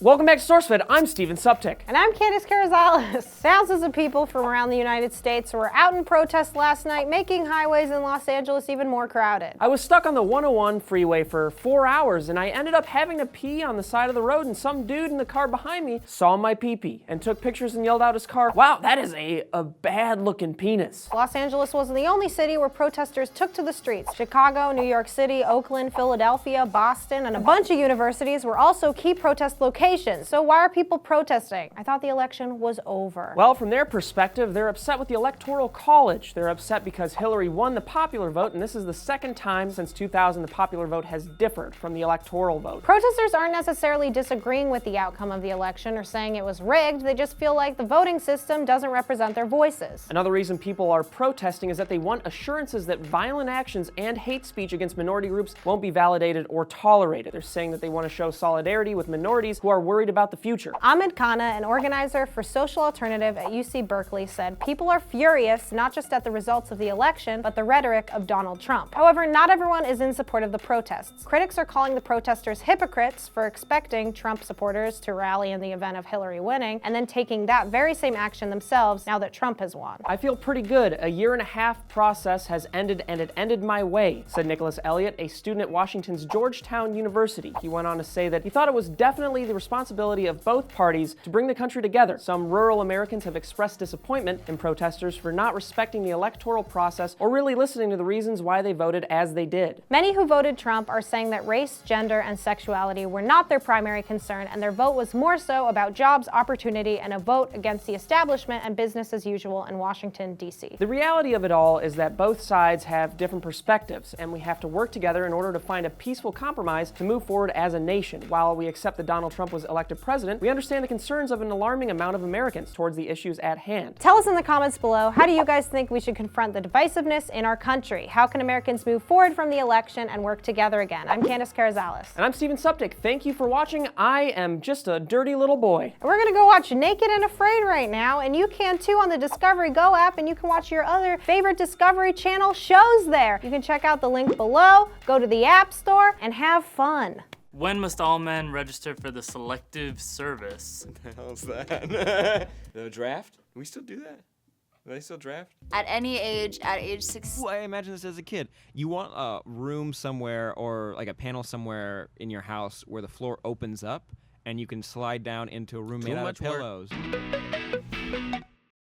Welcome back to SourceFed. I'm Steven Suptic. And I'm Candace Carrizales. Thousands of people from around the United States were out in protest last night, making highways in Los Angeles even more crowded. I was stuck on the 101 freeway for 4 hours, and I ended up having to pee on the side of the road, and some dude in the car behind me saw my pee-pee and took pictures and yelled out his car, "Wow, that is a bad-looking penis." Los Angeles wasn't the only city where protesters took to the streets. Chicago, New York City, Oakland, Philadelphia, Boston, and a bunch of universities were also key protest locations. So why are people protesting? I thought the election was over. Well, from their perspective, they're upset with the Electoral College. They're upset because Hillary won the popular vote, and this is the second time since 2000 the popular vote has differed from the electoral vote. Protesters aren't necessarily disagreeing with the outcome of the election or saying it was rigged. They just feel like the voting system doesn't represent their voices. Another reason people are protesting is that they want assurances that violent actions and hate speech against minority groups won't be validated or tolerated. They're saying that they want to show solidarity with minorities who are worried about the future. Ahmed Khanna, an organizer for Social Alternative at UC Berkeley, said people are furious not just at the results of the election, but the rhetoric of Donald Trump. However, not everyone is in support of the protests. Critics are calling the protesters hypocrites for expecting Trump supporters to rally in the event of Hillary winning, and then taking that very same action themselves now that Trump has won. "I feel pretty good. A year-and-a-half process has ended, and it ended my way," said Nicholas Elliott, a student at Washington's Georgetown University. He went on to say that he thought it was definitely the responsibility of both parties to bring the country together. Some rural Americans have expressed disappointment in protesters for not respecting the electoral process or really listening to the reasons why they voted as they did. Many who voted Trump are saying that race, gender, and sexuality were not their primary concern, and their vote was more so about jobs, opportunity, and a vote against the establishment and business as usual in Washington, D.C. The reality of it all is that both sides have different perspectives, and we have to work together in order to find a peaceful compromise to move forward as a nation. While we accept that Donald Trump was elected president, we understand the concerns of an alarming amount of Americans towards the issues at hand. Tell us in the comments below, how do you guys think we should confront the divisiveness in our country? How can Americans move forward from the election and work together again? I'm Candace Carrizales. And I'm Steven Suptic. Thank you for watching. I am just a dirty little boy. And we're gonna go watch Naked and Afraid right now, and you can too on the Discovery Go app, and you can watch your other favorite Discovery Channel shows there. You can check out the link below, go to the App Store, and have fun. When must all men register for the Selective Service? What the hell's that? The draft? We still do that? Do they still draft? At any age, at age 6. Well, I imagine this as a kid. You want a room somewhere or like a panel somewhere in your house where the floor opens up and you can slide down into a room made out of pillows.